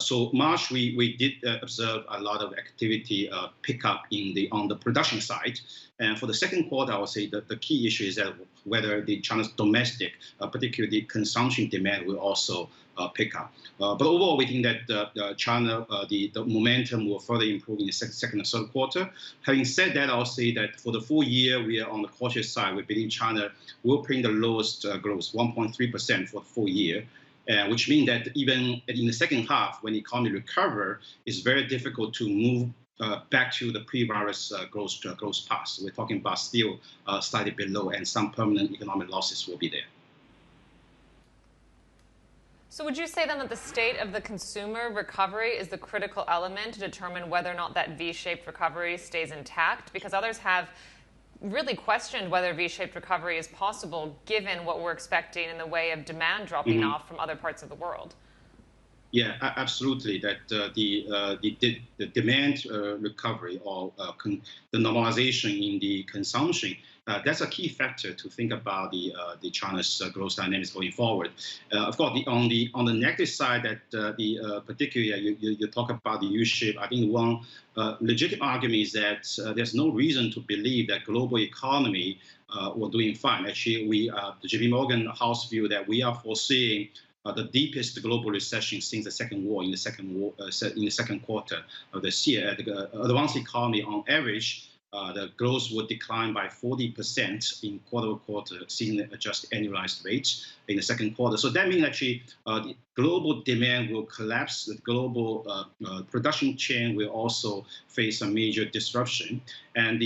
So March, we did observe a lot of activity pick up on the production side. And for the second quarter, I would say that the key issue is that whether the China's domestic, particularly consumption demand, will also pick up. But overall, we think that China, the momentum will further improve in the second and third quarter. Having said that, I'll say that for the full year, we are on the cautious side. We believe China will print the lowest growth, 1.3% for the full year. Which means that even in the second half, when the economy recovers, it's very difficult to move back to the pre-virus growth path. We're talking about still slightly below, and some permanent economic losses will be there. So would you say then that the state of the consumer recovery is the critical element to determine whether or not that V-shaped recovery stays intact? Because others have really questioned whether V-shaped recovery is possible given what we're expecting in the way of demand dropping off from other parts of the world. Yeah, absolutely. That the demand recovery or the normalization in the consumption, that's a key factor to think about the China's growth dynamics going forward. Of course, on the negative side, that particularly you talk about the U-shape. I think one legitimate argument is that there's no reason to believe that global economy were doing fine. Actually, the JPMorgan house view that we are foreseeing the deepest global recession since the Second War in the second quarter of this year. The advanced economy, on average, the growth would decline by 40% in quarter-over-quarter, seeing adjusted annualized rates in the second quarter. So that means actually the global demand will collapse. The global production chain will also face a major disruption. And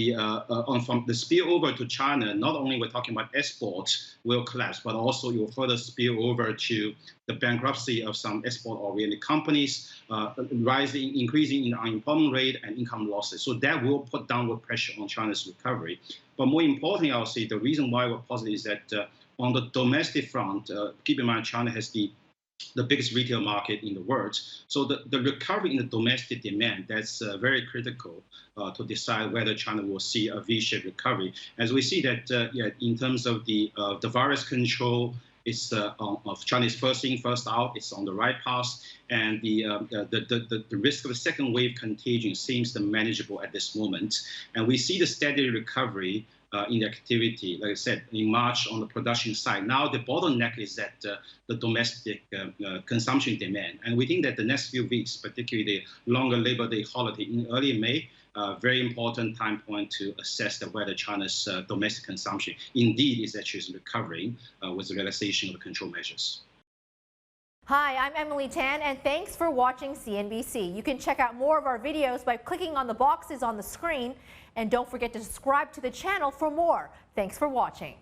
from the spillover to China, not only we're talking about exports will collapse, but also it will further spill over to the bankruptcy of some export-oriented companies, increasing in unemployment rate and income losses. So that will put downward pressure on China's recovery. But more importantly, I would say the reason why we're positive is that on the domestic front, keep in mind China has the biggest retail market in the world. So the recovery in the domestic demand, that's very critical to decide whether China will see a V-shaped recovery. As we see that in terms of the virus control, it's of China's first in, first out. It's on the right path, and the risk of a second wave contagion seems manageable at this moment. And we see the steady recovery in the activity, like I said, in March on the production side. Now the bottleneck is that the domestic consumption demand. And we think that the next few weeks, particularly the longer Labor Day holiday in early May, very important time point to assess whether China's domestic consumption indeed is actually recovering with the relaxation of the control measures. Hi, I'm Emily Tan, and thanks for watching CNBC. You can check out more of our videos by clicking on the boxes on the screen, and don't forget to subscribe to the channel for more. Thanks for watching.